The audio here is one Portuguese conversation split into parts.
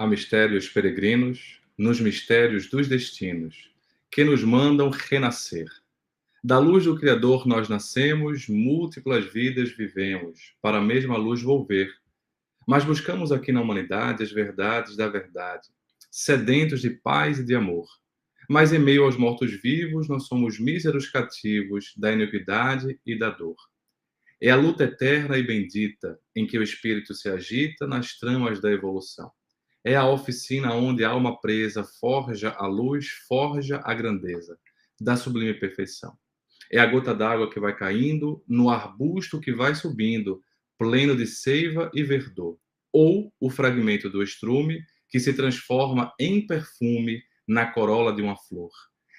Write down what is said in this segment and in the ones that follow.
Há mistérios peregrinos nos mistérios dos destinos, que nos mandam renascer. Da luz do Criador nós nascemos, múltiplas vidas vivemos, para a mesma luz volver. Mas buscamos aqui na humanidade as verdades da verdade, sedentos de paz e de amor. Mas em meio aos mortos-vivos nós somos míseros cativos da iniquidade e da dor. É a luta eterna e bendita em que o espírito se agita nas tramas da evolução. É a oficina onde a alma presa forja a luz, forja a grandeza da sublime perfeição. É a gota d'água que vai caindo no arbusto que vai subindo, pleno de seiva e verdor. Ou o fragmento do estrume que se transforma em perfume na corola de uma flor.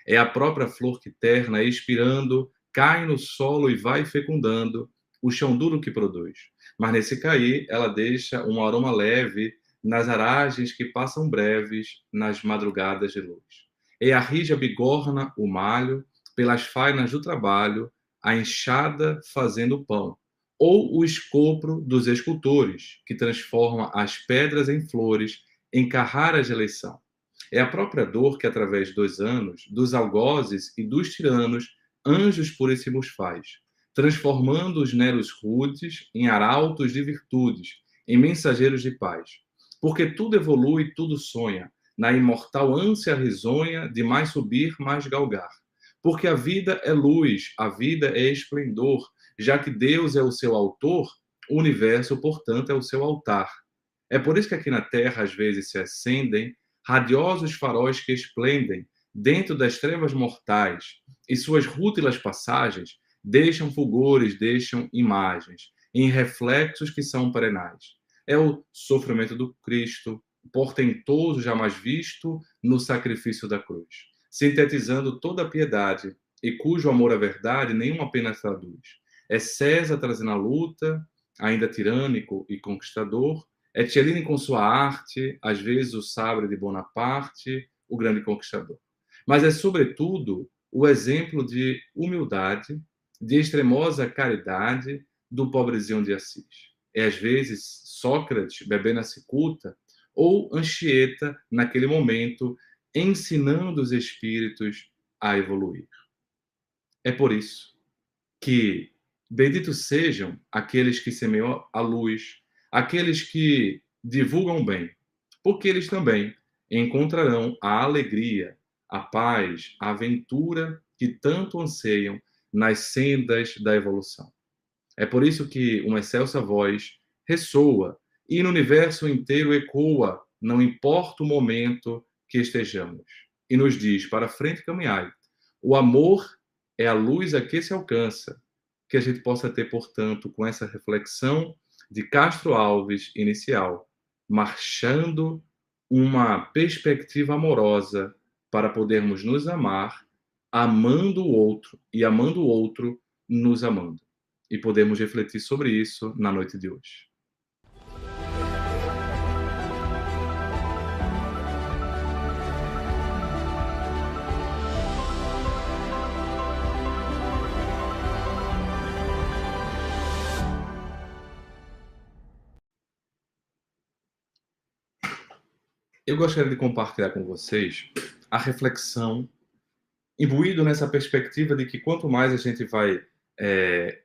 É a própria flor que terna, expirando, cai no solo e vai fecundando o chão duro que produz. Mas nesse cair, ela deixa um aroma leve nas aragens que passam breves nas madrugadas de luz. E a rija bigorna o malho pelas fainas do trabalho, a enxada fazendo o pão, ou o escopro dos escultores, que transforma as pedras em flores, em carraras de eleição. É a própria dor que, através dos anos, dos algozes e dos tiranos, anjos puríssimos faz, transformando os neros rudes em arautos de virtudes, em mensageiros de paz. Porque tudo evolui, tudo sonha, na imortal ânsia risonha de mais subir, mais galgar. Porque a vida é luz, a vida é esplendor, já que Deus é o seu autor, o universo, portanto, é o seu altar. É por isso que aqui na Terra, às vezes, se acendem radiosos faróis que esplendem dentro das trevas mortais, e suas rútilas passagens deixam fulgores, deixam imagens, em reflexos que são perenais. É o sofrimento do Cristo, portentoso jamais visto no sacrifício da cruz, sintetizando toda a piedade, e cujo amor à verdade nenhum apenas traduz. É César trazendo a luta, ainda tirânico e conquistador, é Cellini com sua arte, às vezes o sabre de Bonaparte, o grande conquistador. Mas é, sobretudo, o exemplo de humildade, de extremosa caridade do pobrezinho de Assis. É, às vezes, Sócrates bebendo a cicuta, ou Anchieta, naquele momento, ensinando os espíritos a evoluir. É por isso que benditos sejam aqueles que semeiam a luz, aqueles que divulgam bem, porque eles também encontrarão a alegria, a paz, a aventura que tanto anseiam nas sendas da evolução. É por isso que uma excelsa voz ressoa e no universo inteiro ecoa, não importa o momento que estejamos, e nos diz: para frente caminhai. O amor é a luz a que se alcança, que a gente possa ter, portanto, com essa reflexão de Castro Alves inicial, marchando uma perspectiva amorosa para podermos nos amar, amando o outro e amando o outro, nos amando. E podemos refletir sobre isso na noite de hoje. Eu gostaria de compartilhar com vocês a reflexão, imbuído nessa perspectiva de que quanto mais a gente vai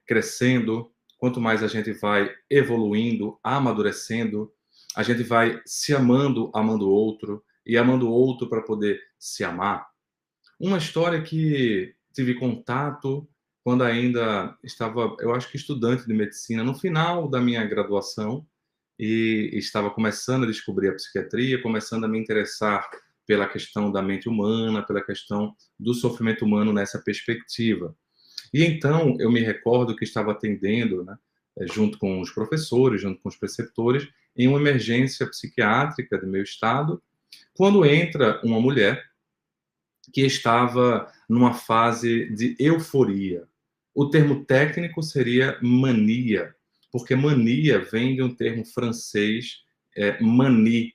crescendo, quanto mais a gente vai evoluindo, amadurecendo, a gente vai se amando, amando o outro, e amando o outro para poder se amar. Uma história que tive contato quando ainda estava, eu acho que estudante de medicina, no final da minha graduação, e estava começando a descobrir a psiquiatria, começando a me interessar pela questão da mente humana, pela questão do sofrimento humano nessa perspectiva. E então eu me recordo que estava atendendo, né, junto com os professores, junto com os preceptores, em uma emergência psiquiátrica do meu estado, quando entra uma mulher que estava numa fase de euforia. O termo técnico seria mania, porque mania vem de um termo francês, manie,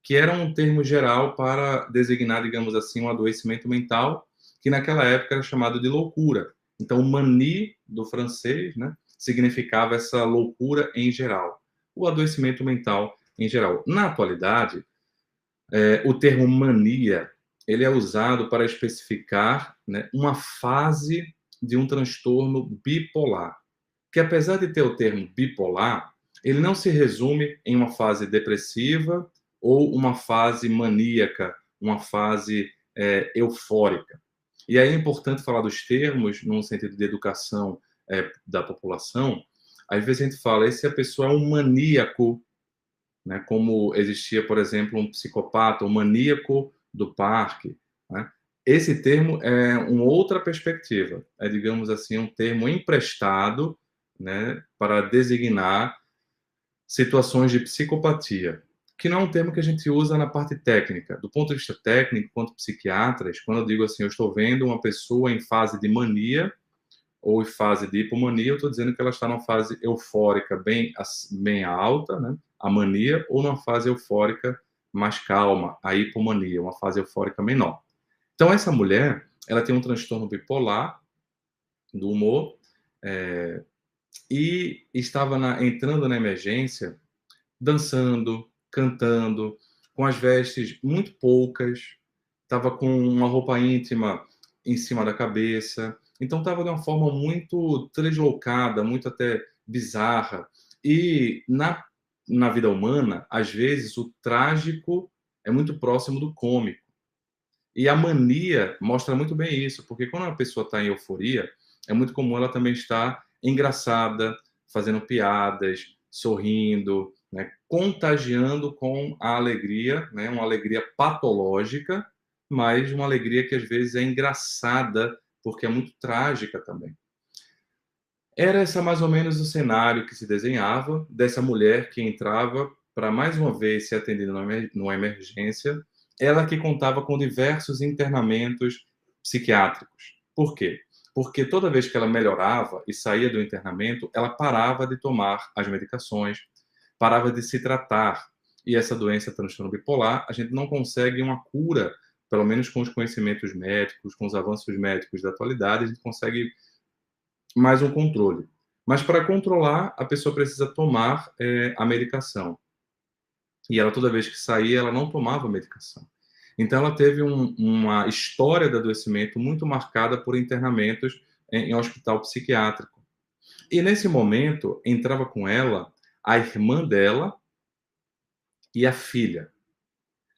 que era um termo geral para designar, digamos assim, um adoecimento mental, que naquela época era chamado de loucura. Então, manie, do francês, né, significava essa loucura em geral, o adoecimento mental em geral. Na atualidade, O termo mania, ele é usado para especificar, né, uma fase de um transtorno bipolar, que apesar de ter o termo bipolar, ele não se resume em uma fase depressiva ou uma fase maníaca, uma fase eufórica. E aí é importante falar dos termos no sentido de educação da população. Às vezes a gente fala, se a pessoa é um maníaco, né, como existia, por exemplo, um psicopata, um maníaco do parque, né? Esse termo é uma outra perspectiva, é, digamos assim, um termo emprestado, né, para designar situações de psicopatia, que não é um termo que a gente usa na parte técnica. Do ponto de vista técnico, quanto psiquiatras, quando eu digo assim, eu estou vendo uma pessoa em fase de mania ou em fase de hipomania, eu estou dizendo que ela está numa fase eufórica bem alta, né? A mania, ou numa fase eufórica mais calma, a hipomania, uma fase eufórica menor. Então, essa mulher, ela tem um transtorno bipolar do humor, e estava entrando na emergência, dançando, cantando, com as vestes muito poucas, estava com uma roupa íntima em cima da cabeça, então estava de uma forma muito deslocada, muito até bizarra. E na vida humana, às vezes, o trágico é muito próximo do cômico. E a mania mostra muito bem isso, porque quando uma pessoa está em euforia, é muito comum ela também estar engraçada, fazendo piadas, sorrindo, né, contagiando com a alegria, né, uma alegria patológica, mas uma alegria que às vezes é engraçada, porque é muito trágica também. Era essa mais ou menos o cenário que se desenhava dessa mulher que entrava para mais uma vez ser atendida numa emergência, ela que contava com diversos internamentos psiquiátricos. Por quê? Porque toda vez que ela melhorava e saía do internamento, ela parava de tomar as medicações, parava de se tratar. E essa doença transtorno bipolar, a gente não consegue uma cura, pelo menos com os conhecimentos médicos, com os avanços médicos da atualidade, a gente consegue mais um controle. Mas para controlar, a pessoa precisa tomar a medicação. E ela, toda vez que saía, ela não tomava a medicação. Então, ela teve uma história de adoecimento muito marcada por internamentos em hospital psiquiátrico. E nesse momento, entrava com ela a irmã dela e a filha.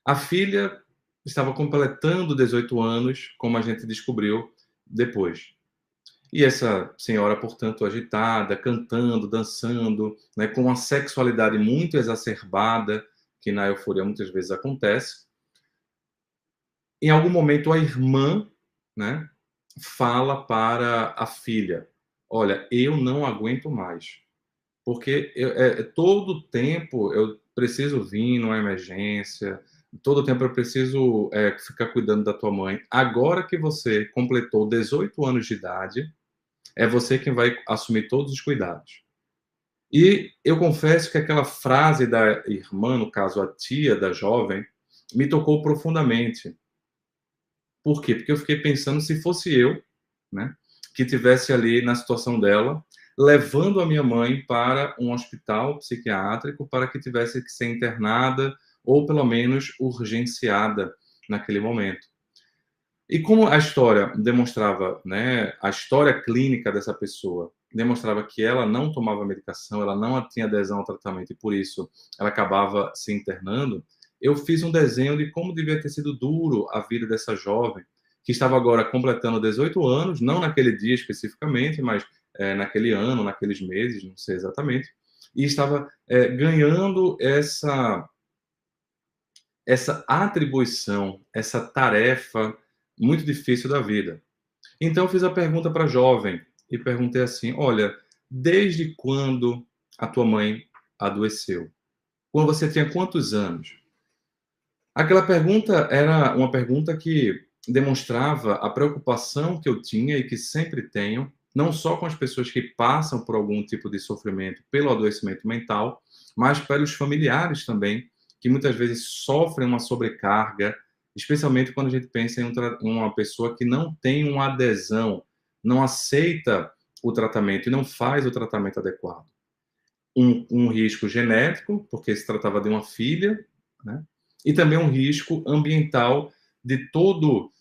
A filha estava completando 18 anos, como a gente descobriu depois. E essa senhora, portanto, agitada, cantando, dançando, né, com uma sexualidade muito exacerbada, que na euforia muitas vezes acontece. Em algum momento, a irmã, né, fala para a filha: Olha, eu não aguento mais, porque todo tempo eu preciso vir numa emergência, todo tempo eu preciso ficar cuidando da tua mãe. Agora que você completou 18 anos de idade, é você quem vai assumir todos os cuidados. E eu confesso que aquela frase da irmã, no caso a tia da jovem, me tocou profundamente. Por quê? Porque eu fiquei pensando se fosse eu, né, que tivesse ali na situação dela, levando a minha mãe para um hospital psiquiátrico para que tivesse que ser internada ou pelo menos urgenciada naquele momento. E como a história demonstrava, né, a história clínica dessa pessoa demonstrava que ela não tomava medicação, ela não tinha adesão ao tratamento e por isso ela acabava se internando, eu fiz um desenho de como devia ter sido duro a vida dessa jovem, que estava agora completando 18 anos, não naquele dia especificamente, mas naquele ano, naqueles meses, não sei exatamente, e estava ganhando essa atribuição, essa tarefa muito difícil da vida. Então eu fiz a pergunta para a jovem e perguntei assim: olha, desde quando a tua mãe adoeceu? Quando você tinha quantos anos? Aquela pergunta era uma pergunta que demonstrava a preocupação que eu tinha e que sempre tenho, não só com as pessoas que passam por algum tipo de sofrimento pelo adoecimento mental, mas pelos familiares também, que muitas vezes sofrem uma sobrecarga, especialmente quando a gente pensa em uma pessoa que não tem uma adesão, não aceita o tratamento e não faz o tratamento adequado. Um risco genético, porque se tratava de uma filha, né? e também um risco ambiental de todo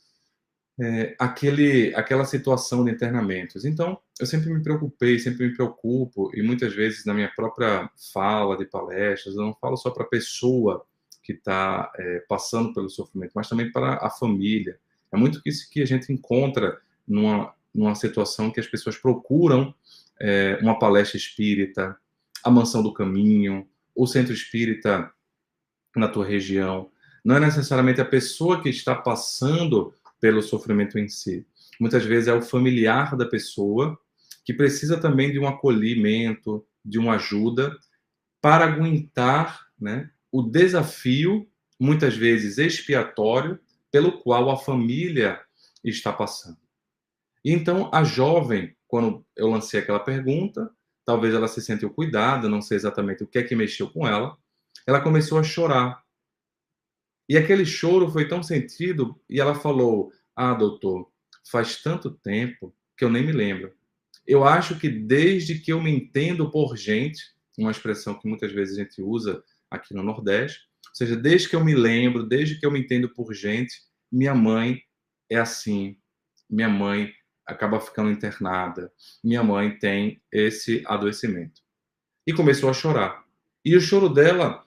aquela situação de internamentos. Então, eu sempre me preocupei, sempre me preocupo, e muitas vezes na minha própria fala de palestras, eu não falo só para a pessoa que está passando pelo sofrimento, mas também para a família. É muito isso que a gente encontra numa situação que as pessoas procuram uma palestra espírita, a Mansão do Caminho, o Centro Espírita na tua região. Não é necessariamente a pessoa que está passando pelo sofrimento em si. Muitas vezes é o familiar da pessoa que precisa também de um acolhimento, de uma ajuda para aguentar, né, o desafio, muitas vezes expiatório, pelo qual a família está passando. E então a jovem, quando eu lancei aquela pergunta, talvez ela se sentiu cuidada, não sei exatamente o que é que mexeu com ela começou a chorar. E aquele choro foi tão sentido, e ela falou: "Ah, doutor, faz tanto tempo que eu nem me lembro. Eu acho que desde que eu me entendo por gente", uma expressão que muitas vezes a gente usa aqui no Nordeste, ou seja, desde que eu me lembro, desde que eu me entendo por gente, minha mãe é assim, minha mãe acaba ficando internada, minha mãe tem esse adoecimento. E começou a chorar. E o choro dela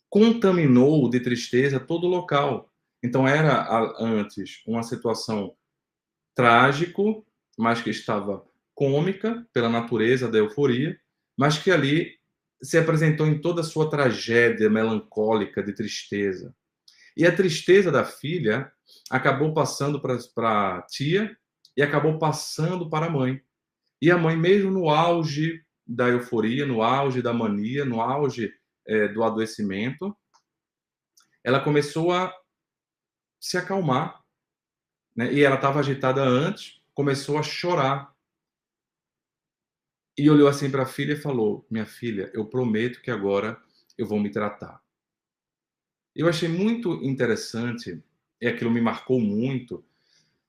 contaminou de tristeza todo o local. Então era antes uma situação trágico, mas que estava cômica pela natureza da euforia, mas que ali se apresentou em toda a sua tragédia melancólica de tristeza. E a tristeza da filha acabou passando para a tia e acabou passando para a mãe. E a mãe, mesmo no auge da euforia, no auge da mania, no auge do adoecimento, ela começou a se acalmar, né? E ela estava agitada antes, começou a chorar e olhou assim para a filha e falou: "Minha filha, eu prometo que agora eu vou me tratar". Eu achei muito interessante e aquilo me marcou muito.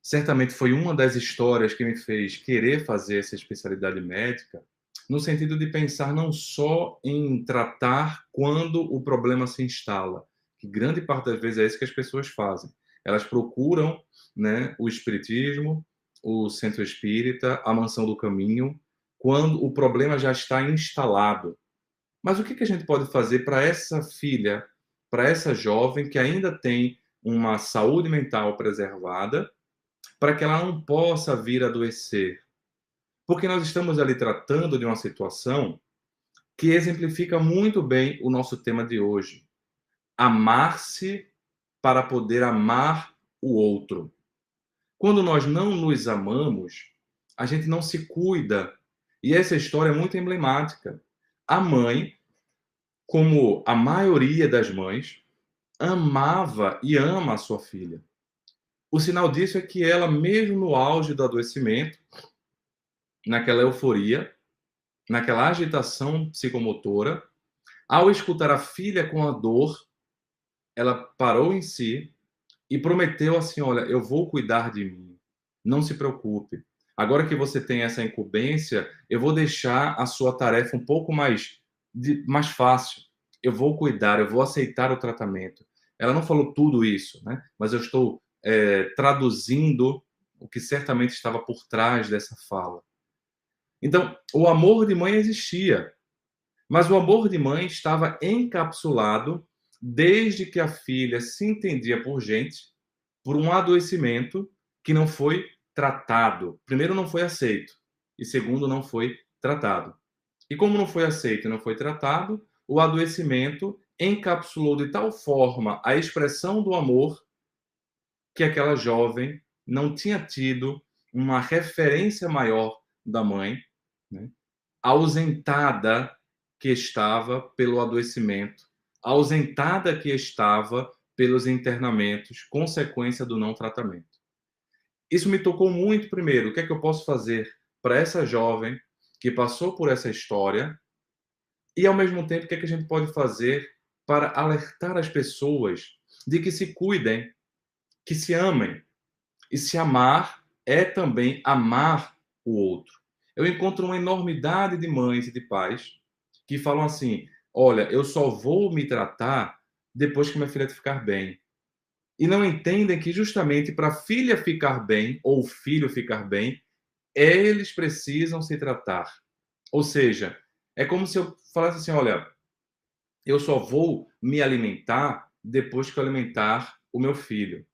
Certamente foi uma das histórias que me fez querer fazer essa especialidade médica, no sentido de pensar não só em tratar quando o problema se instala, que grande parte das vezes é isso que as pessoas fazem. Elas procuram, né, o espiritismo, o centro espírita, a mansão do caminho, quando o problema já está instalado. Mas o que que a gente pode fazer para essa filha, para essa jovem que ainda tem uma saúde mental preservada, para que ela não possa vir a adoecer? Porque nós estamos ali tratando de uma situação que exemplifica muito bem o nosso tema de hoje. Amar-se para poder amar o outro. Quando nós não nos amamos, a gente não se cuida. E essa história é muito emblemática. A mãe, como a maioria das mães, amava e ama a sua filha. O sinal disso é que ela, mesmo no auge do adoecimento, naquela euforia, naquela agitação psicomotora, ao escutar a filha com a dor, ela parou em si e prometeu assim: "Olha, eu vou cuidar de mim. Não se preocupe. Agora que você tem essa incumbência, eu vou deixar a sua tarefa um pouco mais fácil. Eu vou cuidar, eu vou aceitar o tratamento". Ela não falou tudo isso, né? Mas eu estou traduzindo o que certamente estava por trás dessa fala. Então, o amor de mãe existia, mas o amor de mãe estava encapsulado desde que a filha se entendia por gente, por um adoecimento que não foi tratado. Primeiro, não foi aceito, e segundo, não foi tratado. E como não foi aceito e não foi tratado, o adoecimento encapsulou de tal forma a expressão do amor que aquela jovem não tinha tido uma referência maior da mãe, né? Ausentada que estava pelo adoecimento, ausentada que estava pelos internamentos, consequência do não tratamento. Isso me tocou muito. Primeiro, o que é que eu posso fazer para essa jovem que passou por essa história, e ao mesmo tempo, o que é que a gente pode fazer para alertar as pessoas de que se cuidem, que se amem. E se amar é também amar o outro. Eu encontro uma enormidade de mães e de pais que falam assim: "Olha, eu só vou me tratar depois que minha filha ficar bem. E não entendem que justamente para a filha ficar bem, ou o filho ficar bem, eles precisam se tratar. Ou seja, é como se eu falasse assim: olha, eu só vou me alimentar depois que eu alimentar o meu filho.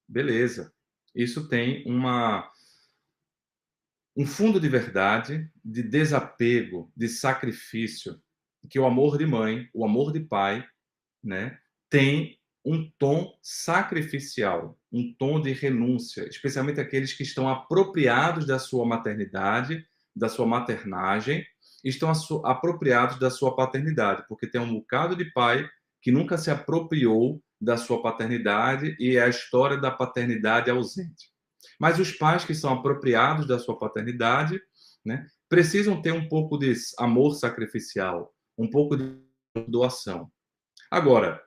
Beleza. Isso tem um fundo de verdade, de desapego, de sacrifício, que o amor de mãe, o amor de pai, né, tem um tom sacrificial, um tom de renúncia, especialmente aqueles que estão apropriados da sua maternidade, da sua maternagem, estão apropriados da sua paternidade, porque tem um bocado de pai que nunca se apropriou da sua paternidade e é a história da paternidade ausente. Mas os pais que são apropriados da sua paternidade, né, precisam ter um pouco de amor sacrificial, um pouco de doação. Agora,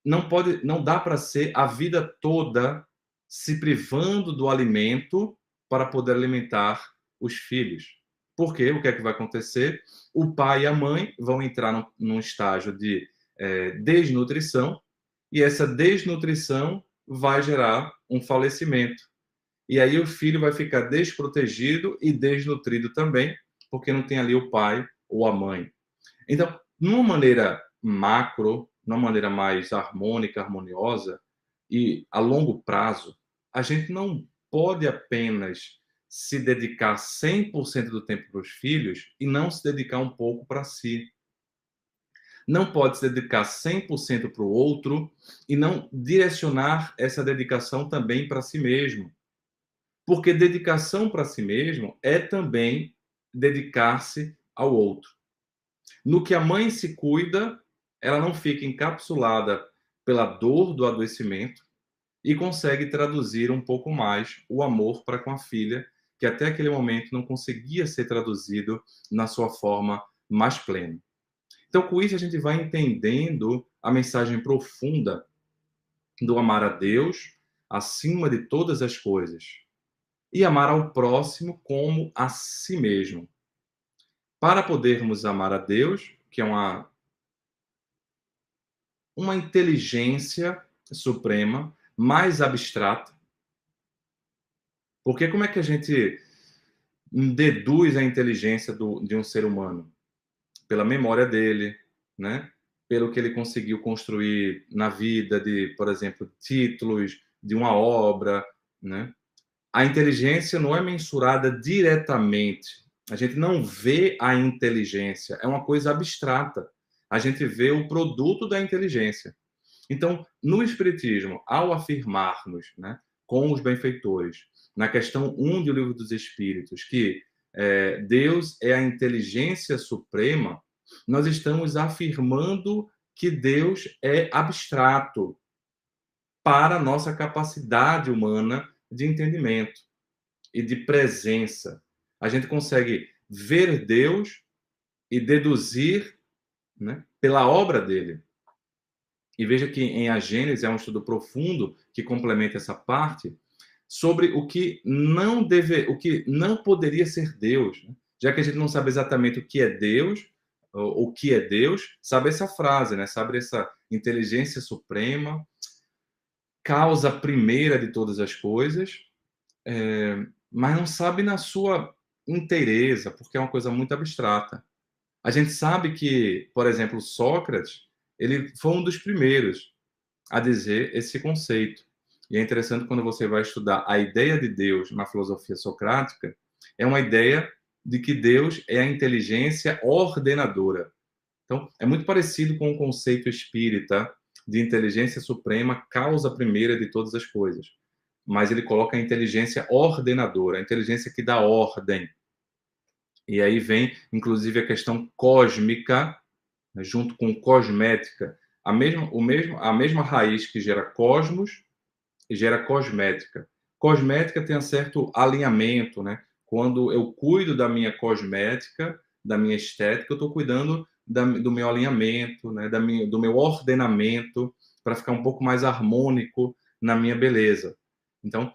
não dá para ser a vida toda se privando do alimento para poder alimentar os filhos. Porque o que é que vai acontecer? O pai e a mãe vão entrar num estágio de desnutrição, e essa desnutrição vai gerar um falecimento. E aí o filho vai ficar desprotegido e desnutrido também, porque não tem ali o pai ou a mãe. Então, numa maneira macro, numa maneira mais harmônica, harmoniosa e a longo prazo, a gente não pode apenas se dedicar 100% do tempo para os filhos e não se dedicar um pouco para si. Não pode se dedicar 100% para o outro e não direcionar essa dedicação também para si mesmo. Porque dedicação para si mesmo é também dedicar-se ao outro. No que a mãe se cuida, ela não fica encapsulada pela dor do adoecimento e consegue traduzir um pouco mais o amor para com a filha, que até aquele momento não conseguia ser traduzido na sua forma mais plena. Então, com isso, a gente vai entendendo a mensagem profunda do amar a Deus acima de todas as coisas e amar ao próximo como a si mesmo. Para podermos amar a Deus, que é uma inteligência suprema, mais abstrata, porque como é que a gente deduz a inteligência de um ser humano? Pela memória dele, né? Pelo que ele conseguiu construir na vida, de, por exemplo, títulos de uma obra, né? A inteligência não é mensurada diretamente. A gente não vê a inteligência, é uma coisa abstrata. A gente vê o produto da inteligência. Então, no Espiritismo, ao afirmarmos, né, com os benfeitores, na questão 1 do Livro dos Espíritos, que Deus é a inteligência suprema, nós estamos afirmando que Deus é abstrato para a nossa capacidade humana de entendimento e de presença. A gente consegue ver Deus e deduzir, né, pela obra dele. E veja que em A Gênese é um estudo profundo que complementa essa parte sobre o que não poderia ser Deus, né? Já que a gente não sabe exatamente o que é Deus, o que é Deus, sabe essa frase, né? Sabe essa inteligência suprema, causa primeira de todas as coisas, mas não sabe na sua inteireza, porque é uma coisa muito abstrata. A gente sabe que, por exemplo, Sócrates, ele foi um dos primeiros a dizer esse conceito. E é interessante quando você vai estudar a ideia de Deus na filosofia socrática, é uma ideia de que Deus é a inteligência ordenadora. Então, é muito parecido com o conceito espírita de inteligência suprema, causa primeira de todas as coisas. Mas ele coloca a inteligência ordenadora, a inteligência que dá ordem. E aí vem, inclusive, a questão cósmica, né, junto com cosmética. A mesma raiz que gera cosmos gera cosmética. Cosmética tem um certo alinhamento, né? Quando eu cuido da minha cosmética, da minha estética, eu estou cuidando do meu alinhamento, né? Do meu ordenamento, para ficar um pouco mais harmônico na minha beleza. Então,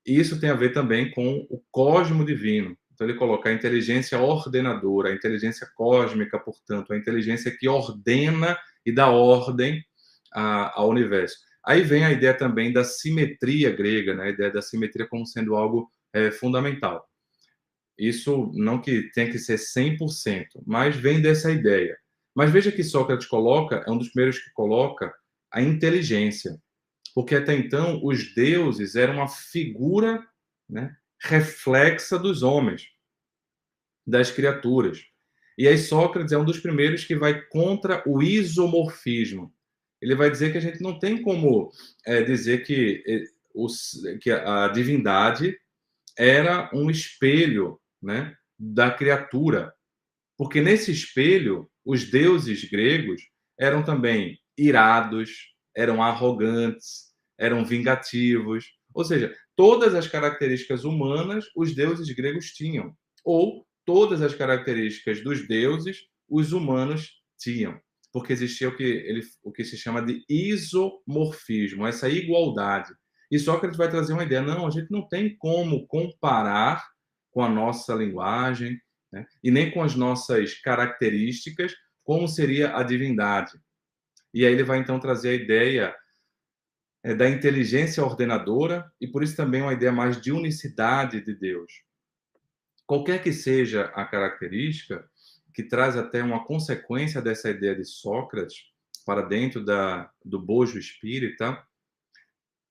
isso tem a ver também com o cosmo divino. Então, ele coloca a inteligência ordenadora, a inteligência cósmica, portanto, a inteligência que ordena e dá ordem ao universo. Aí vem a ideia também da simetria grega, né? A ideia da simetria como sendo algo fundamental. Isso não que tenha que ser 100%, mas vem dessa ideia. Mas veja que Sócrates coloca, é um dos primeiros que coloca a inteligência, porque até então os deuses eram uma figura, né, reflexa dos homens, das criaturas. E aí Sócrates é um dos primeiros que vai contra o isomorfismo. Ele vai dizer que a gente não tem como dizer que a divindade era um espelho, né, da criatura. Porque nesse espelho, os deuses gregos eram também irados, eram arrogantes, eram vingativos. Ou seja, todas as características humanas os deuses gregos tinham. Ou todas as características dos deuses os humanos tinham. Porque existia o que se chama de isomorfismo, essa igualdade. E Sócrates vai trazer uma ideia: não, a gente não tem como comparar com a nossa linguagem, né, e nem com as nossas características, como seria a divindade. E aí ele vai então trazer a ideia da inteligência ordenadora, e por isso também uma ideia mais de unicidade de Deus. Qualquer que seja a característica, que traz até uma consequência dessa ideia de Sócrates para dentro do bojo espírita,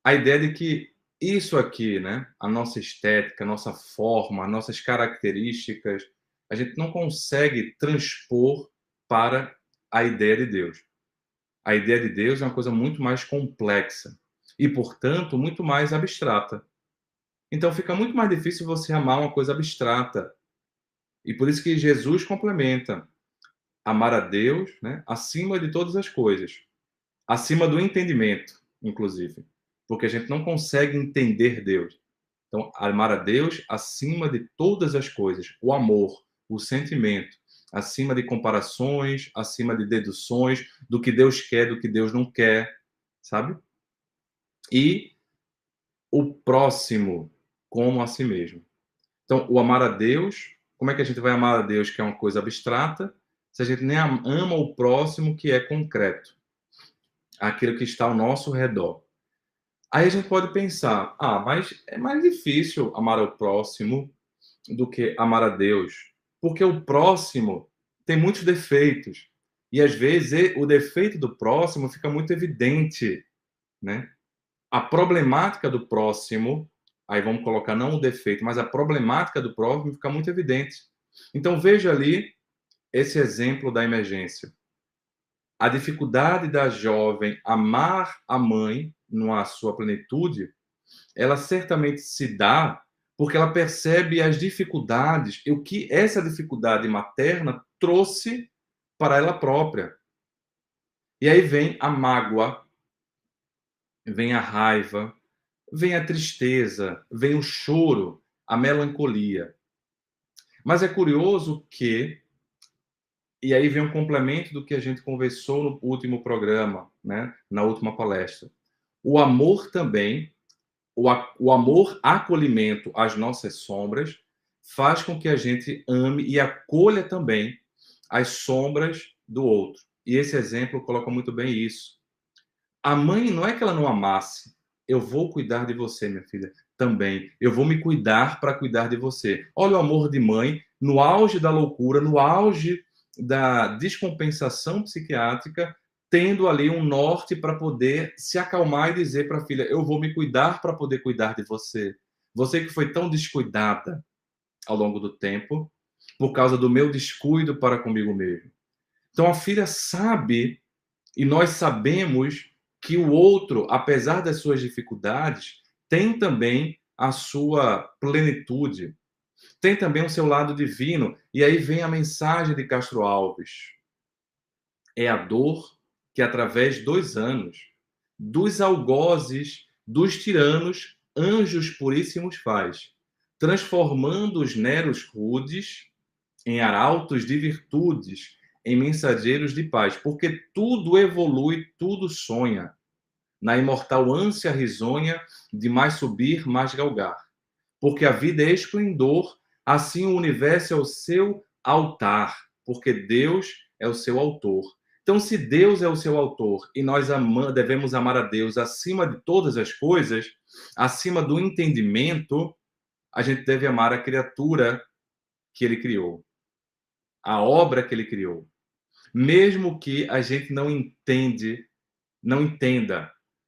a ideia de que isso aqui, né, a nossa estética, a nossa forma, as nossas características, a gente não consegue transpor para a ideia de Deus. A ideia de Deus é uma coisa muito mais complexa e, portanto, muito mais abstrata. Então fica muito mais difícil você amar uma coisa abstrata. E por isso que Jesus complementa amar a Deus, né, acima de todas as coisas, acima do entendimento, inclusive, porque a gente não consegue entender Deus. Então, amar a Deus acima de todas as coisas, o amor, o sentimento, acima de comparações, acima de deduções, do que Deus quer, do que Deus não quer, sabe? E o próximo como a si mesmo. Então, o amar a Deus, como é que a gente vai amar a Deus, que é uma coisa abstrata, se a gente nem ama o próximo, que é concreto, aquilo que está ao nosso redor? Aí a gente pode pensar, mas é mais difícil amar ao próximo do que amar a Deus, porque o próximo tem muitos defeitos. E às vezes o defeito do próximo fica muito evidente, né? A problemática do próximo, aí vamos colocar não o defeito, mas a problemática do próximo fica muito evidente. Então veja ali esse exemplo da emergência. A dificuldade da jovem amar a mãe na sua plenitude, ela certamente se dá porque ela percebe as dificuldades e o que essa dificuldade materna trouxe para ela própria. E aí vem a mágoa, vem a raiva, vem a tristeza, vem o choro, a melancolia. Mas é curioso que, e aí vem um complemento do que a gente conversou no último programa, né, na última palestra. O amor também, o amor acolhimento às nossas sombras, faz com que a gente ame e acolha também as sombras do outro. E esse exemplo coloca muito bem isso. A mãe não é que ela não amasse. Eu vou cuidar de você, minha filha, também. Eu vou me cuidar para cuidar de você. Olha o amor de mãe no auge da loucura, no auge da descompensação psiquiátrica, tendo ali um norte para poder se acalmar e dizer para a filha: eu vou me cuidar para poder cuidar de você. Você que foi tão descuidada ao longo do tempo, por causa do meu descuido para comigo mesmo. Então a filha sabe, e nós sabemos, que o outro, apesar das suas dificuldades, tem também a sua plenitude, tem também o seu lado divino. E aí vem a mensagem de Castro Alves. É a dor que, através dos anos, dos algozes, dos tiranos, anjos puríssimos faz, transformando os neros rudes em arautos de virtudes, em mensageiros de paz, porque tudo evolui, tudo sonha, na imortal ânsia risonha de mais subir, mais galgar. Porque a vida é esplendor, assim o universo é o seu altar, porque Deus é o seu autor. Então, se Deus é o seu autor e nós devemos amar a Deus acima de todas as coisas, acima do entendimento, a gente deve amar a criatura que ele criou, a obra que ele criou. Mesmo que a gente não entenda,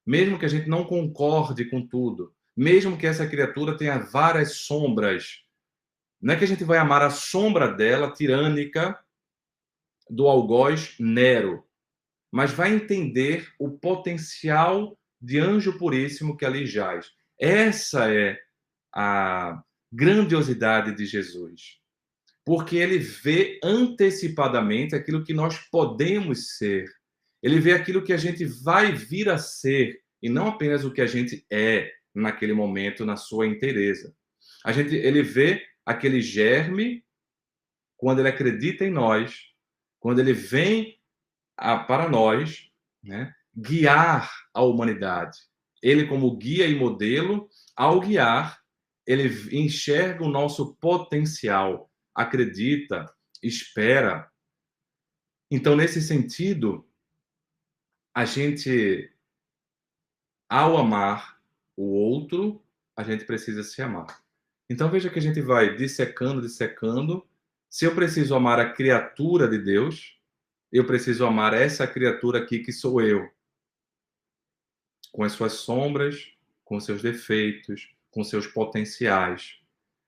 mesmo que a gente não concorde com tudo, mesmo que essa criatura tenha várias sombras, não é que a gente vai amar a sombra dela, tirânica, do algoz Nero, mas vai entender o potencial de anjo puríssimo que ali jaz. Essa é a grandiosidade de Jesus, porque ele vê antecipadamente aquilo que nós podemos ser. Ele vê aquilo que a gente vai vir a ser e não apenas o que a gente é naquele momento na sua inteireza. Ele vê aquele germe quando ele acredita em nós, quando ele vem para nós, né, guiar a humanidade. Ele, como guia e modelo, ao guiar, ele enxerga o nosso potencial, acredita, espera. Então, nesse sentido, a gente, ao amar o outro, a gente precisa se amar. Então, veja que a gente vai dissecando, dissecando. Se eu preciso amar a criatura de Deus, eu preciso amar essa criatura aqui que sou eu, com as suas sombras, com seus defeitos, com seus potenciais.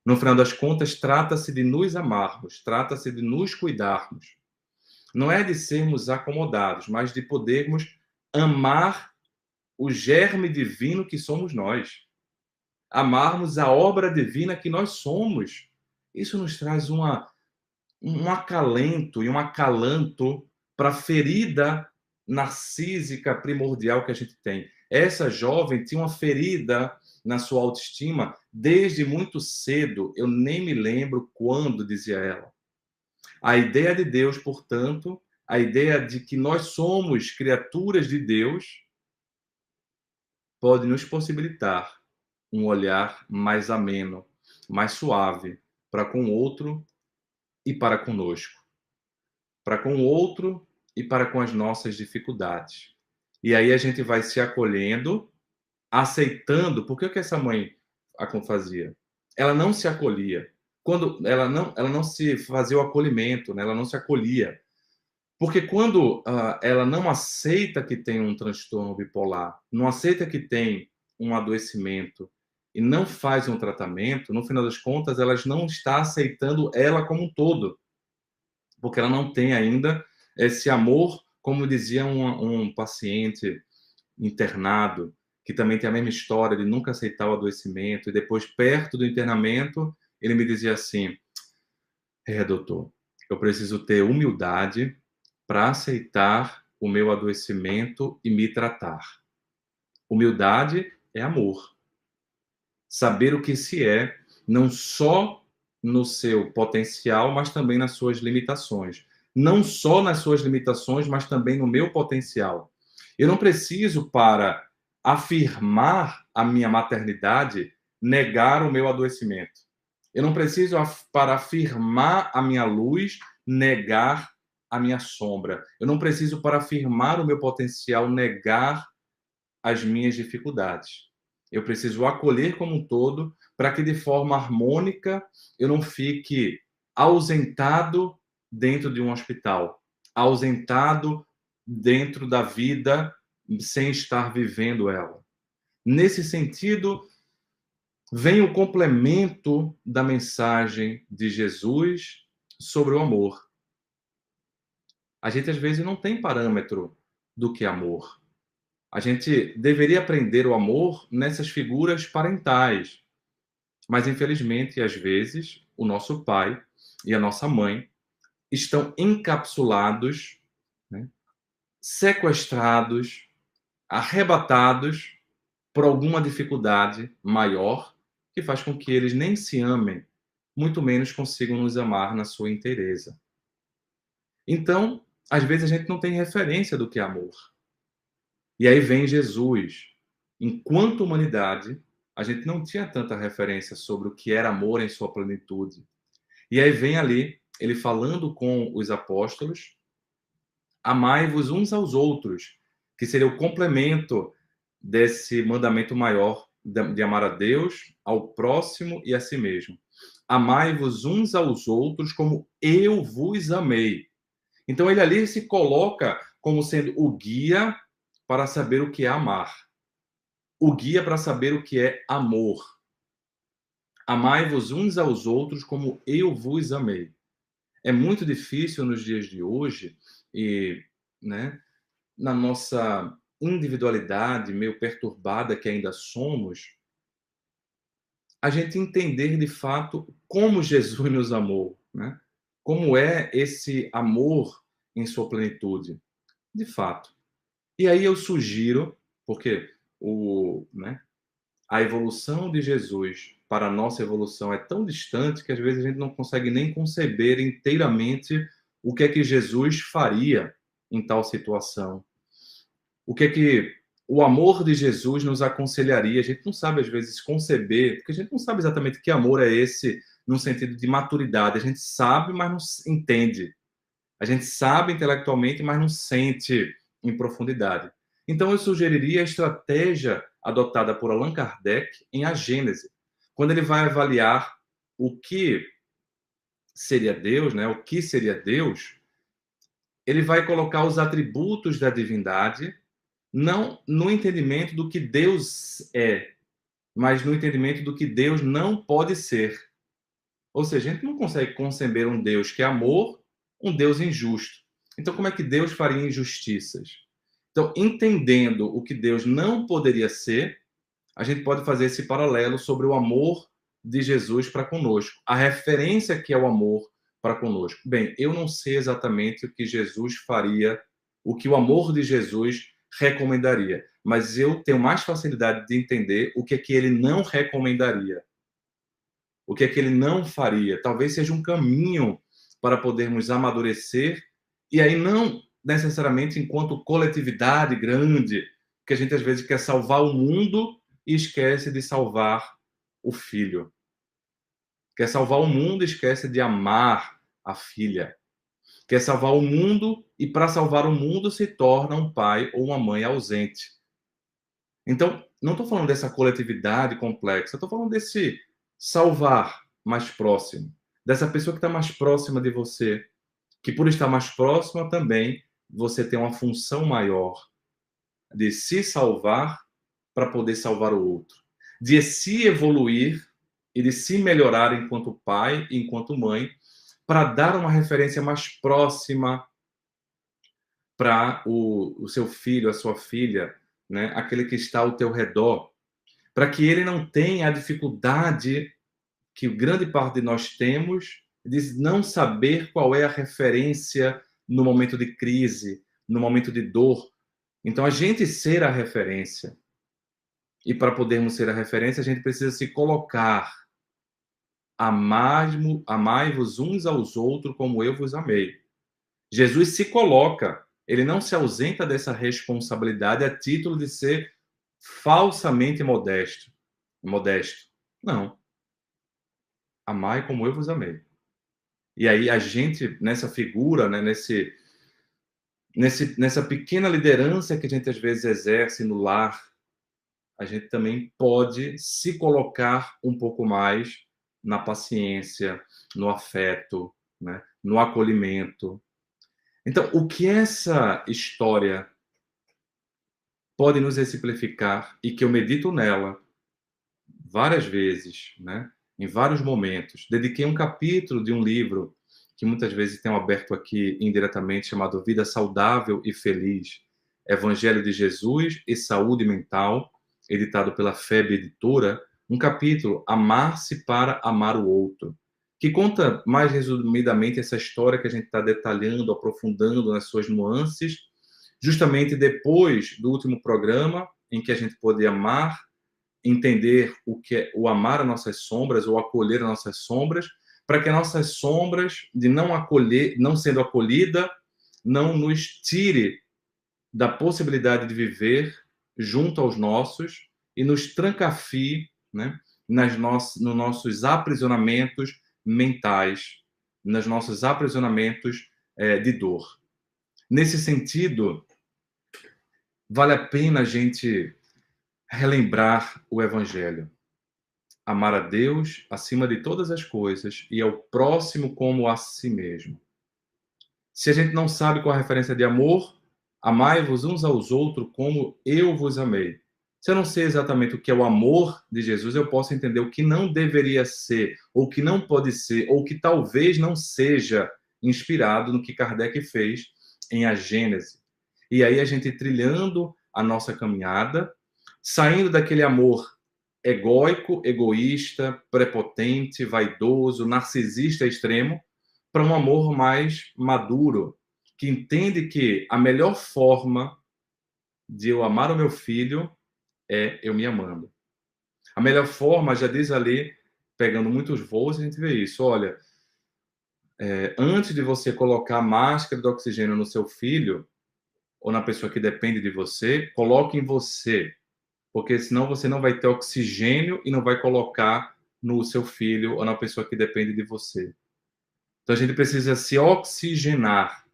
No final das contas, trata-se de nos amarmos, trata-se de nos cuidarmos. Não é de sermos acomodados, mas de podermos amar o germe divino que somos nós. Amarmos a obra divina que nós somos. Isso nos traz um acalento e um acalanto para a ferida narcísica primordial que a gente tem. Essa jovem tinha uma ferida na sua autoestima desde muito cedo. Eu nem me lembro quando, dizia ela. A ideia de Deus, portanto, a ideia de que nós somos criaturas de Deus, pode nos possibilitar um olhar mais ameno, mais suave para com o outro e para conosco. Para com o outro e para com as nossas dificuldades. E aí a gente vai se acolhendo, aceitando, porque o que essa mãe fazia? Ela não se acolhia. Quando ela não se fazia o acolhimento, né? Ela não se acolhia. Porque quando ela não aceita que tem um transtorno bipolar, não aceita que tem um adoecimento e não faz um tratamento, no final das contas, ela não está aceitando ela como um todo, porque ela não tem ainda esse amor, como dizia um paciente internado, que também tem a mesma história de nunca aceitar o adoecimento, e depois, perto do internamento, ele me dizia assim: doutor, eu preciso ter humildade para aceitar o meu adoecimento e me tratar. Humildade é amor. Saber o que se é, não só no seu potencial, mas também nas suas limitações. Não só nas suas limitações, mas também no meu potencial. Eu não preciso, para afirmar a minha maternidade, negar o meu adoecimento. Eu não preciso, para afirmar a minha luz, negar a minha sombra. Eu não preciso, para afirmar o meu potencial, negar as minhas dificuldades. Eu preciso acolher como um todo, para que de forma harmônica eu não fique ausentado dentro de um hospital, ausentado dentro da vida sem estar vivendo ela. Nesse sentido, vem o complemento da mensagem de Jesus sobre o amor. A gente, às vezes, não tem parâmetro do que é amor. A gente deveria aprender o amor nessas figuras parentais. Mas, infelizmente, às vezes, o nosso pai e a nossa mãe estão encapsulados, né, sequestrados, arrebatados por alguma dificuldade maior que faz com que eles nem se amem, muito menos consigam nos amar na sua inteireza. Então, às vezes a gente não tem referência do que é amor. E aí vem Jesus. Enquanto humanidade, a gente não tinha tanta referência sobre o que era amor em sua plenitude. E aí vem ali, ele falando com os apóstolos, Amai-vos uns aos outros, que seria o complemento desse mandamento maior de amar a Deus, ao próximo e a si mesmo. Amai-vos uns aos outros como eu vos amei. Então ele ali se coloca como sendo o guia para saber o que é amar. O guia para saber o que é amor. Amai-vos uns aos outros como eu vos amei. É muito difícil nos dias de hoje e, né, na nossa individualidade meio perturbada que ainda somos, a gente entender de fato como Jesus nos amou, né? Como é esse amor em sua plenitude, de fato. E aí eu sugiro, porque a evolução de Jesus para a nossa evolução é tão distante que às vezes a gente não consegue nem conceber inteiramente o que é que Jesus faria em tal situação. O que é que o amor de Jesus nos aconselharia? A gente não sabe, às vezes, conceber, porque a gente não sabe exatamente que amor é esse no sentido de maturidade. A gente sabe, mas não entende. A gente sabe intelectualmente, mas não sente em profundidade. Então, eu sugeriria a estratégia adotada por Allan Kardec em A Gênese, quando ele vai avaliar o que seria Deus, né? O que seria Deus, ele vai colocar os atributos da divindade não no entendimento do que Deus é, mas no entendimento do que Deus não pode ser. Ou seja, a gente não consegue conceber um Deus que é amor, um Deus injusto. Então, como é que Deus faria injustiças? Então, entendendo o que Deus não poderia ser, a gente pode fazer esse paralelo sobre o amor de Jesus para conosco. A referência que é o amor para conosco. Bem, eu não sei exatamente o que Jesus faria, o que o amor de Jesus recomendaria, mas eu tenho mais facilidade de entender o que é que ele não recomendaria, o que é que ele não faria. Talvez seja um caminho para podermos amadurecer, e aí não necessariamente enquanto coletividade grande, que a gente às vezes quer salvar o mundo e esquece de salvar o filho. Quer salvar o mundo e esquece de amar a filha. Quer salvar o mundo e para salvar o mundo se torna um pai ou uma mãe ausente. Então, não estou falando dessa coletividade complexa, estou falando desse salvar mais próximo, dessa pessoa que está mais próxima de você, que por estar mais próxima também você tem uma função maior de se salvar para poder salvar o outro, de se evoluir e de se melhorar enquanto pai e enquanto mãe, para dar uma referência mais próxima para o seu filho, a sua filha, né? Aquele que está ao teu redor, para que ele não tenha a dificuldade que grande parte de nós temos de não saber qual é a referência no momento de crise, no momento de dor. Então, a gente ser a referência. E para podermos ser a referência, a gente precisa se colocar. Amai-vos uns aos outros como eu vos amei. Jesus se coloca, ele não se ausenta dessa responsabilidade a título de ser falsamente modesto. Modesto. Não. Amai como eu vos amei. E aí a gente, nessa figura, né, nessa pequena liderança que a gente às vezes exerce no lar, a gente também pode se colocar um pouco mais na paciência, no afeto, né, no acolhimento. Então, o que essa história pode nos exemplificar e que eu medito nela várias vezes, né, em vários momentos. Dediquei um capítulo de um livro que muitas vezes tenho aberto aqui indiretamente, chamado Vida Saudável e Feliz, Evangelho de Jesus e Saúde Mental, editado pela FEB Editora, um capítulo, Amar-se para Amar o Outro, que conta mais resumidamente essa história que a gente está detalhando, aprofundando nas suas nuances, justamente depois do último programa, em que a gente pôde amar, entender o que é o amar as nossas sombras ou acolher as nossas sombras, para que as nossas sombras de não acolher, não sendo acolhida, não nos tire da possibilidade de viver junto aos nossos e nos trancafie, né, nos nossos aprisionamentos mentais, nos nossos aprisionamentos de dor. Nesse sentido, vale a pena a gente relembrar o Evangelho. Amar a Deus acima de todas as coisas e ao próximo como a si mesmo. Se a gente não sabe qual a referência de amor, amai-vos uns aos outros como eu vos amei. Se eu não sei exatamente o que é o amor de Jesus, eu posso entender o que não deveria ser, ou o que não pode ser, ou o que talvez não seja inspirado no que Kardec fez em A Gênese. E aí a gente trilhando a nossa caminhada, saindo daquele amor egóico, egoísta, prepotente, vaidoso, narcisista extremo, para um amor mais maduro, que entende que a melhor forma de eu amar o meu filho é eu me amando. A melhor forma, já diz ali, pegando muitos voos, a gente vê isso. Olha, antes de você colocar a máscara de oxigênio no seu filho, ou na pessoa que depende de você, coloque em você. Porque senão você não vai ter oxigênio e não vai colocar no seu filho ou na pessoa que depende de você. Então a gente precisa se oxigenar.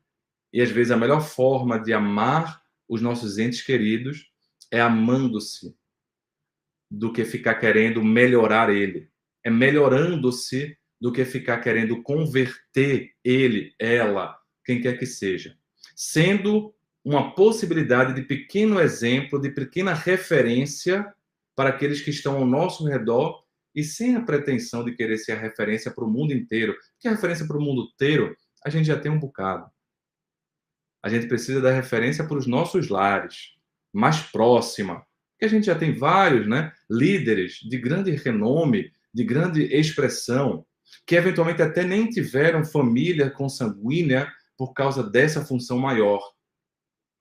E às vezes a melhor forma de amar os nossos entes queridos é amando-se, do que ficar querendo melhorar ele. É melhorando-se do que ficar querendo converter ele, ela, quem quer que seja. Sendo uma possibilidade de pequeno exemplo, de pequena referência para aqueles que estão ao nosso redor e sem a pretensão de querer ser a referência para o mundo inteiro. Porque a referência para o mundo inteiro a gente já tem um bocado. A gente precisa da referência para os nossos lares, mais próxima. Porque a gente já tem vários, né, líderes de grande renome, de grande expressão, que eventualmente até nem tiveram família consanguínea por causa dessa função maior.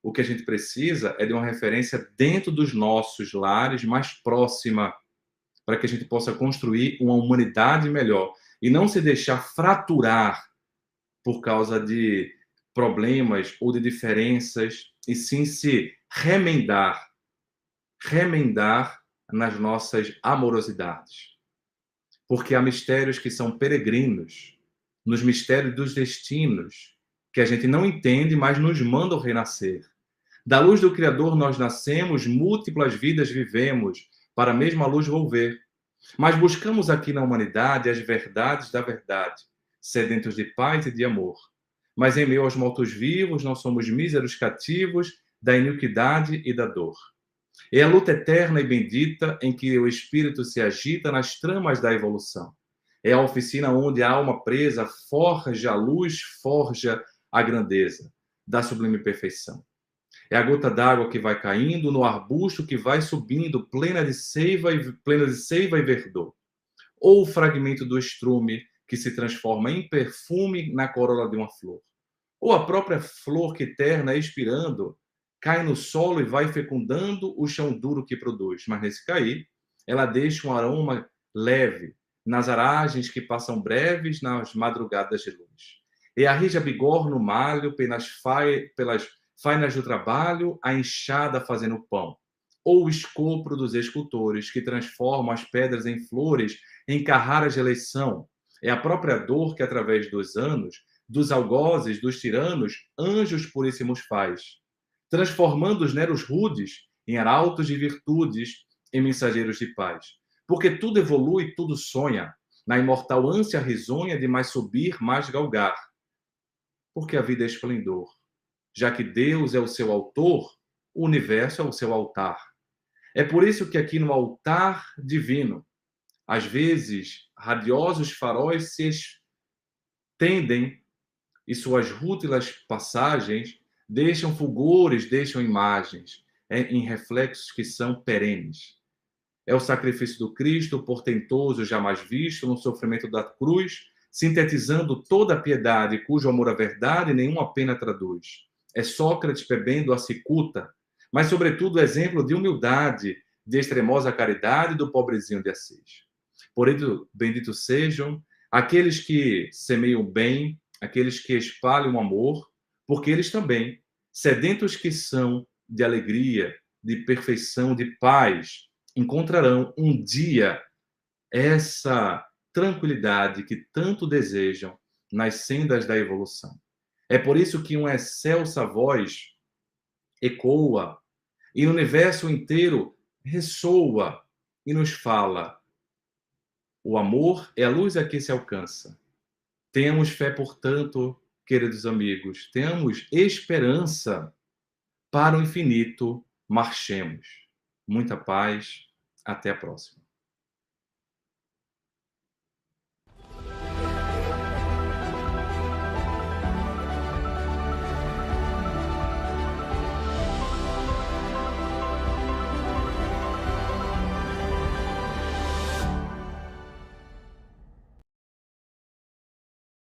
O que a gente precisa é de uma referência dentro dos nossos lares, mais próxima, para que a gente possa construir uma humanidade melhor e não se deixar fraturar por causa de problemas ou de diferenças, e sim se remendar nas nossas amorosidades. Porque há mistérios que são peregrinos, nos mistérios dos destinos, que a gente não entende, mas nos mandam renascer. Da luz do Criador nós nascemos, múltiplas vidas vivemos, para a mesma luz volver. Mas buscamos aqui na humanidade as verdades da verdade, sedentos de paz e de amor. Mas em meio aos mortos-vivos, nós somos míseros cativos da iniquidade e da dor. É a luta eterna e bendita em que o espírito se agita nas tramas da evolução. É a oficina onde a alma presa forja a luz, forja a grandeza da sublime perfeição. É a gota d'água que vai caindo no arbusto que vai subindo, plena de seiva e verdor. Ou o fragmento do estrume que se transforma em perfume na corola de uma flor. Ou a própria flor que terna expirando cai no solo e vai fecundando o chão duro que produz. Mas nesse cair, ela deixa um aroma leve nas aragens que passam breves nas madrugadas de luz. E a rija bigorna no malho pelas fainas do trabalho, a enxada fazendo pão. Ou o escopro dos escultores que transformam as pedras em flores, em carraras de eleição. É a própria dor que, através dos anos, dos algozes, dos tiranos, anjos puríssimos faz, transformando os neros rudes em arautos de virtudes, em mensageiros de paz. Porque tudo evolui, tudo sonha, na imortal ânsia risonha de mais subir, mais galgar. Porque a vida é esplendor. Já que Deus é o seu autor, o universo é o seu altar. É por isso que aqui no altar divino, às vezes, radiosos faróis se estendem e suas rútilas passagens deixam fulgores, deixam imagens, em reflexos que são perenes. É o sacrifício do Cristo, portentoso, jamais visto, no sofrimento da cruz, sintetizando toda a piedade, cujo amor à verdade nenhuma pena traduz. É Sócrates bebendo a cicuta, mas, sobretudo, exemplo de humildade, de extremosa caridade do pobrezinho de Assis. Por isso, benditos sejam aqueles que semeiam bem, aqueles que espalham amor, porque eles também, sedentos que são de alegria, de perfeição, de paz, encontrarão um dia essa tranquilidade que tanto desejam nas sendas da evolução. É por isso que uma excelsa voz ecoa e o universo inteiro ressoa e nos fala: o amor é a luz a que se alcança. Tenhamos fé, portanto, queridos amigos, tenhamos esperança. Para o infinito, marchemos. Muita paz. Até a próxima.